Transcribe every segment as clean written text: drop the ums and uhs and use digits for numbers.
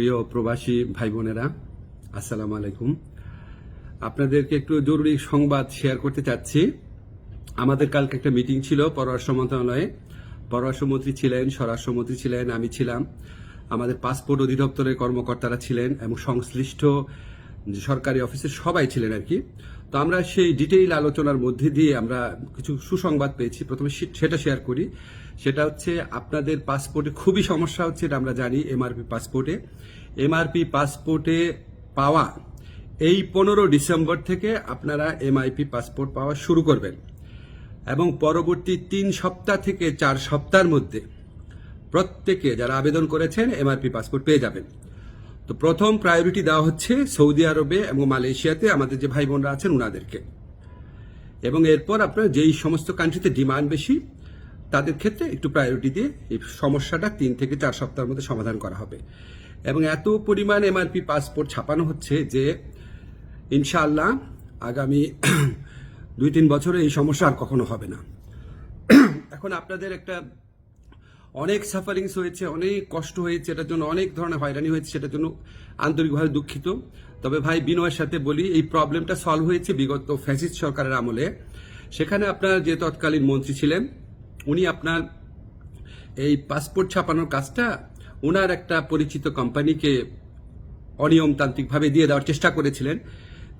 প্রিয় প্রবাসী ভাই বোনেরা, আসসালামু আলাইকুম। আপনাদেরকে একটু জরুরি সংবাদ শেয়ার করতে চাচ্ছি। আমাদের কালকে একটা মিটিং ছিল পররাষ্ট্র মন্ত্রণালয়ে। পররাষ্ট্রমন্ত্রী ছিলেন, স্বরাষ্ট্রমন্ত্রী ছিলেন, আমি ছিলাম, আমাদের পাসপোর্ট অধিদপ্তরের কর্মকর্তারা ছিলেন এবং সংশ্লিষ্ট সরকারি অফিসের সবাই ছিলেন আর কি। তো আমরা সেই ডিটেইল আলোচনার মধ্যে দিয়ে আমরা কিছু সুসংবাদ পেয়েছি। প্রথমে সেটা শেয়ার করি। সেটা হচ্ছে আপনাদের পাসপোর্টে খুবই সমস্যা হচ্ছে, এটা আমরা জানি। এমআরপি পাসপোর্টে পাওয়া এই 15 ডিসেম্বর থেকে আপনারা এমআইপি পাসপোর্ট পাওয়া শুরু করবেন এবং পরবর্তী 3 সপ্তাহ থেকে 4 সপ্তাহের মধ্যে প্রত্যেকে যারা আবেদন করেছেন এমআরপি পাসপোর্ট পেয়ে যাবেন। তো প্রথম প্রায়োরিটি দেওয়া হচ্ছে সৌদি আরবে এবং মালয়েশিয়াতে আমাদের যে ভাই বোনরা আছেন ওনাদেরকে, এবং এরপর আপনার যেই সমস্ত কান্ট্রিতে ডিমান্ড বেশি তাদের ক্ষেত্রে একটু প্রায়োরিটি দিয়ে এই সমস্যাটা 3 থেকে 4 সপ্তাহের মধ্যে সমাধান করা হবে। এবং এত পরিমাণ এমআরপি পাসপোর্ট ছাপানো হচ্ছে যে ইনশাআল্লাহ আগামী 2-3 বছরে এই সমস্যা আর কখনো হবে না। এখন আপনাদের একটা অনেক সাফারিংস হয়েছে, অনেক কষ্ট হয়েছে, এটার জন্য অনেক ধরনের হয়রানি হয়েছে, সেটার জন্য আন্তরিকভাবে দুঃখিত। তবে ভাই বিনয়ের সাথে বলি, এই প্রবলেমটা সলভ হয়েছে বিগত ফ্যাসিস্ট সরকারের আমলে। সেখানে আপনার যে তৎকালীন মন্ত্রী ছিলেন উনি আপনার এই পাসপোর্ট ছাপানোর কাজটা ওনার একটা পরিচিত কোম্পানিকে অনিয়মতান্ত্রিকভাবে দিয়ে দেওয়ার চেষ্টা করেছিলেন।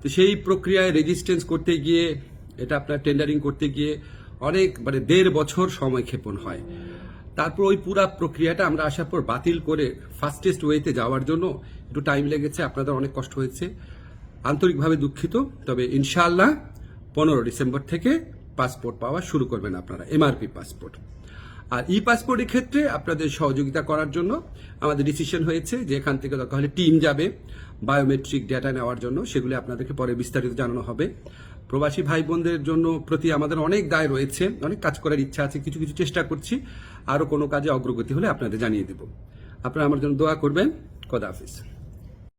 তো সেই প্রক্রিয়ায় রেজিস্ট্রেন্স করতে গিয়ে, এটা আপনার টেন্ডারিং করতে গিয়ে অনেক 1.5 বছর সময় ক্ষেপণ হয়। তারপর ওই পুরা প্রক্রিয়াটা আমরা আসার পর বাতিল করে ফাস্টেস্ট ওয়েতে যাওয়ার জন্য একটু টাইম লেগেছে, আপনাদের অনেক কষ্ট হয়েছে, আন্তরিকভাবে দুঃখিত। তবে ইনশাআল্লাহ 15 ডিসেম্বর থেকে পাসপোর্ট পাওয়া শুরু করবেন আপনারা, এমআরপি পাসপোর্ট। আর ই পাসপোর্টের ক্ষেত্রে আপনাদের সহযোগিতা করার জন্য আমাদের ডিসিশন হয়েছে যে এখান থেকে দরকার হলে টিম যাবে বায়োমেট্রিক ডেটা নেওয়ার জন্য, সেগুলি আপনাদেরকে পরে বিস্তারিত জানানো হবে। প্রবাসী ভাই বোনদের জন্য প্রতি আমাদের অনেক দায় রয়েছে, অনেক কাজ করার ইচ্ছা আছে, কিছু কিছু চেষ্টা করছি। আরও কোনো কাজে অগ্রগতি হলে আপনাদের জানিয়ে দেব। আপনারা আমার জন্য দোয়া করবেন। খোদা হাফিজ।